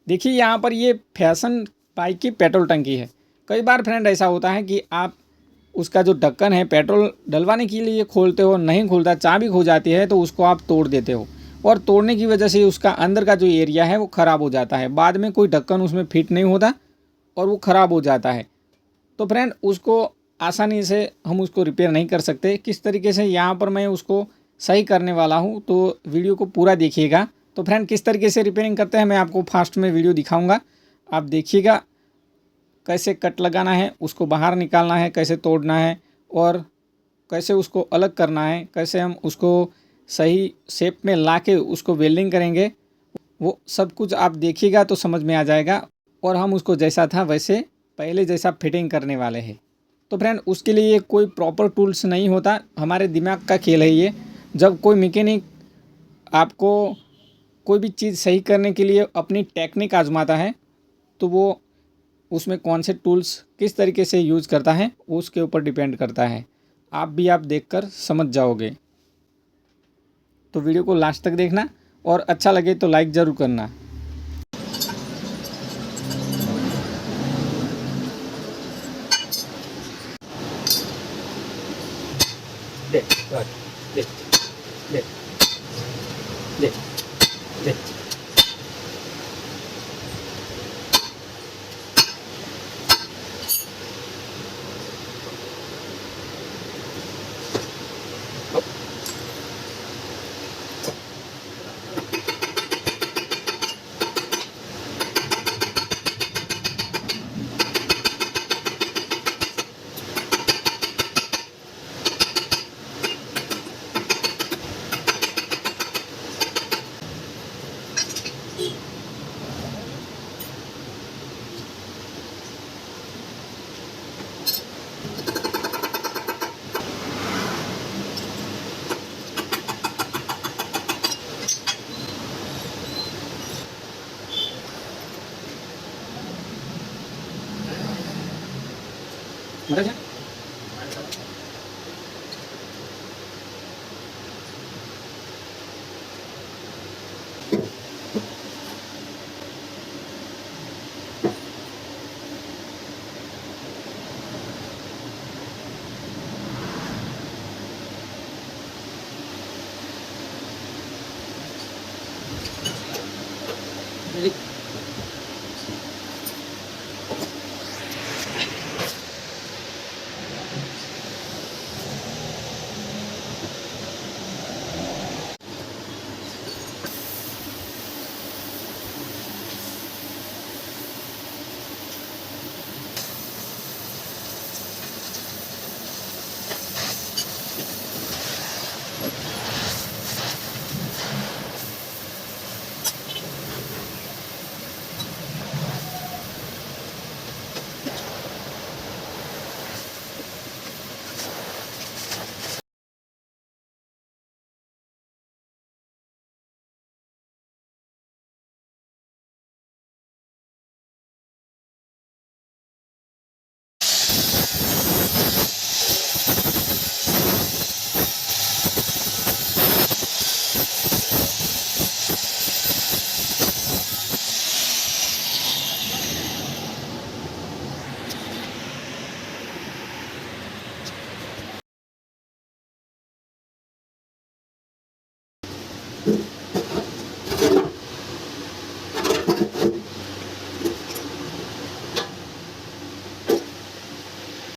देखिए यहाँ पर ये फैशन बाइक की पेट्रोल टंकी है। कई बार फ्रेंड ऐसा होता है कि आप उसका जो ढक्कन है पेट्रोल डलवाने के लिए खोलते हो, नहीं खुलता, चाबी खो जाती है तो उसको आप तोड़ देते हो और तोड़ने की वजह से उसका अंदर का जो एरिया है वो ख़राब हो जाता है। बाद में कोई ढक्कन उसमें फिट नहीं होता और वो ख़राब हो जाता है। तो फ्रेंड उसको आसानी से हम उसको रिपेयर नहीं कर सकते। किस तरीके से यहाँ पर मैं उसको सही करने वाला हूँ, तो वीडियो को पूरा देखिएगा। तो फ्रेंड किस तरीके से रिपेयरिंग करते हैं मैं आपको फास्ट में वीडियो दिखाऊंगा, आप देखिएगा। कैसे कट लगाना है, उसको बाहर निकालना है, कैसे तोड़ना है और कैसे उसको अलग करना है, कैसे हम उसको सही शेप में ला के उसको वेल्डिंग करेंगे, वो सब कुछ आप देखिएगा तो समझ में आ जाएगा। और हम उसको जैसा था वैसे पहले जैसा फिटिंग करने वाले हैं। तो फ्रेंड उसके लिए कोई प्रॉपर टूल्स नहीं होता, हमारे दिमाग का खेल है ये। जब कोई मैकेनिक आपको कोई भी चीज़ सही करने के लिए अपनी टेक्निक आजमाता है तो वो उसमें कौन से टूल्स किस तरीके से यूज़ करता है उसके ऊपर डिपेंड करता है। आप देखकर समझ जाओगे। तो वीडियो को लास्ट तक देखना और अच्छा लगे तो लाइक ज़रूर करना। देख देख देख देख देख बता